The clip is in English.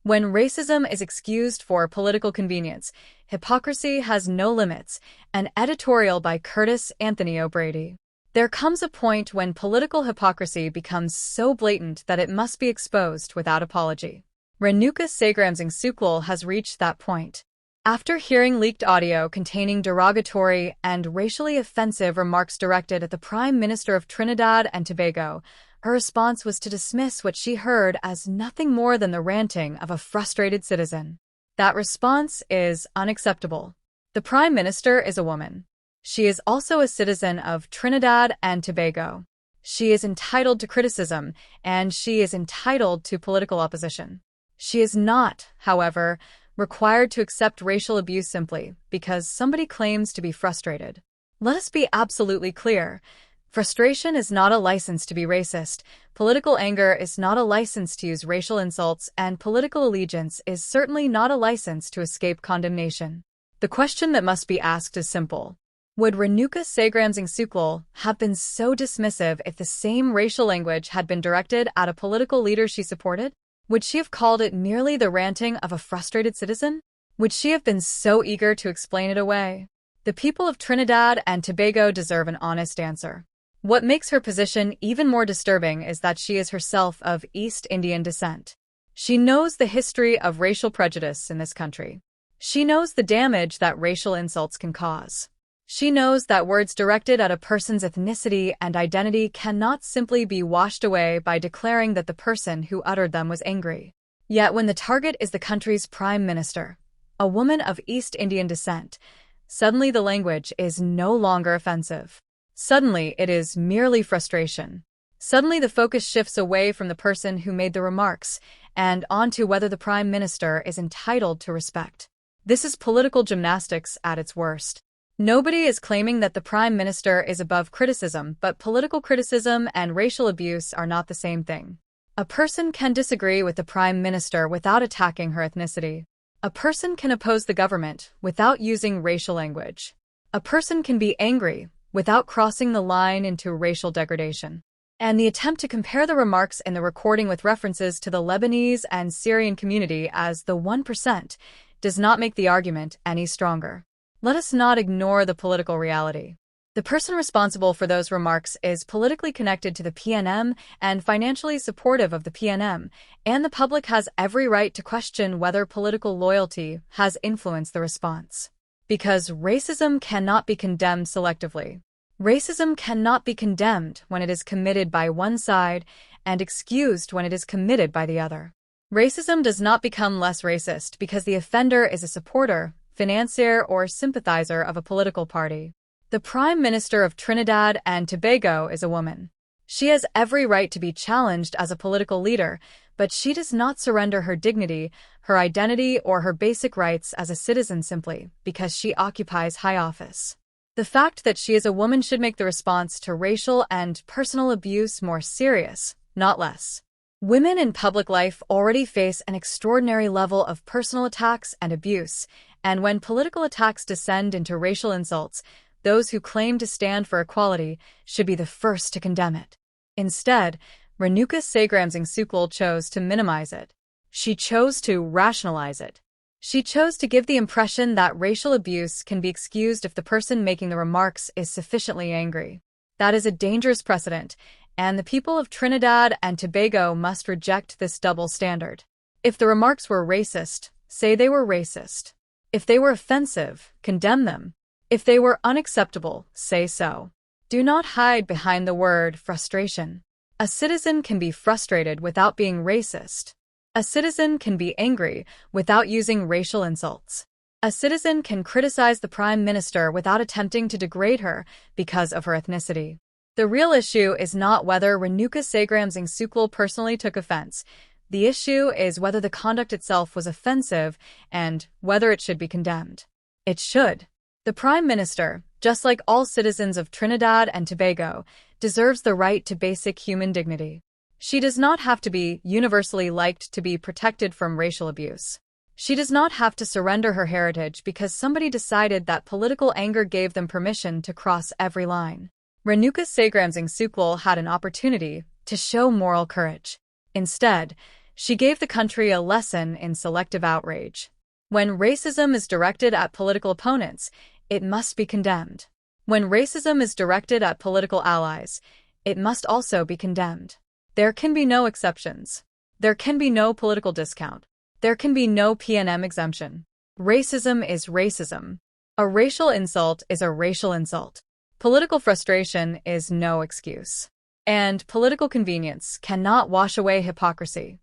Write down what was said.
When racism is excused for political convenience, hypocrisy has no limits. An editorial by Curtis Anthony O'Brady. There comes a point when political hypocrisy becomes so blatant that it must be exposed without apology. Renuka Sagramsingh has reached that point. After hearing leaked audio containing derogatory and racially offensive remarks directed at the Prime Minister of Trinidad and Tobago, her response was to dismiss what she heard as nothing more than the ranting of a frustrated citizen. That response is unacceptable. The Prime Minister is a woman. She is also a citizen of Trinidad and Tobago. She is entitled to criticism, and she is entitled to political opposition. She is not, however, required to accept racial abuse simply because somebody claims to be frustrated. Let us be absolutely clear. Frustration is not a license to be racist, political anger is not a license to use racial insults, and political allegiance is certainly not a license to escape condemnation. The question that must be asked is simple. Would Renuka Sagramsingh have been so dismissive if the same racial language had been directed at a political leader she supported? Would she have called it merely the ranting of a frustrated citizen? Would she have been so eager to explain it away? The people of Trinidad and Tobago deserve an honest answer. What makes her position even more disturbing is that she is herself of East Indian descent. She knows the history of racial prejudice in this country. She knows the damage that racial insults can cause. She knows that words directed at a person's ethnicity and identity cannot simply be washed away by declaring that the person who uttered them was angry. Yet when the target is the country's Prime Minister, a woman of East Indian descent, suddenly the language is no longer offensive. Suddenly it is merely frustration. Suddenly the focus shifts away from the person who made the remarks and onto whether the Prime Minister is entitled to respect. This is political gymnastics at its worst. Nobody is claiming that the Prime Minister is above criticism, but political criticism and racial abuse are not the same thing. A person can disagree with the Prime Minister without attacking her ethnicity. A person can oppose the government without using racial language. A person can be angry without crossing the line into racial degradation. And the attempt to compare the remarks in the recording with references to the Lebanese and Syrian community as the 1% does not make the argument any stronger. Let us not ignore the political reality. The person responsible for those remarks is politically connected to the PNM and financially supportive of the PNM, and the public has every right to question whether political loyalty has influenced the response. Because racism cannot be condemned selectively. Racism cannot be condemned when it is committed by one side and excused when it is committed by the other. Racism does not become less racist because the offender is a supporter, financier, or sympathizer of a political party. The Prime Minister of Trinidad and Tobago is a woman. She has every right to be challenged as a political leader, but she does not surrender her dignity, her identity, or her basic rights as a citizen simply because she occupies high office. The fact that she is a woman should make the response to racial and personal abuse more serious, not less. Women in public life already face an extraordinary level of personal attacks and abuse, and when political attacks descend into racial insults, those who claim to stand for equality should be the first to condemn it. Instead, Renuka Sagramsingh chose to minimize it. She chose to rationalize it. She chose to give the impression that racial abuse can be excused if the person making the remarks is sufficiently angry. That is a dangerous precedent, and the people of Trinidad and Tobago must reject this double standard. If the remarks were racist, say they were racist. If they were offensive, condemn them. If they were unacceptable, say so. Do not hide behind the word frustration. A citizen can be frustrated without being racist. A citizen can be angry without using racial insults. A citizen can criticize the Prime Minister without attempting to degrade her because of her ethnicity. The real issue is not whether Renuka Sagramsingh personally took offense. The issue is whether the conduct itself was offensive and whether it should be condemned. It should. The Prime Minister, just like all citizens of Trinidad and Tobago, deserves the right to basic human dignity. She does not have to be universally liked to be protected from racial abuse. She does not have to surrender her heritage because somebody decided that political anger gave them permission to cross every line. Renuka Sagramsingh had an opportunity to show moral courage. Instead, She gave the country a lesson in selective outrage. When racism is directed at political opponents, it must be condemned. When racism is directed at political allies, it must also be condemned. There can be no exceptions. There can be no political discount. There can be no P&M exemption. Racism is racism. A racial insult is a racial insult. Political frustration is no excuse. And political convenience cannot wash away hypocrisy.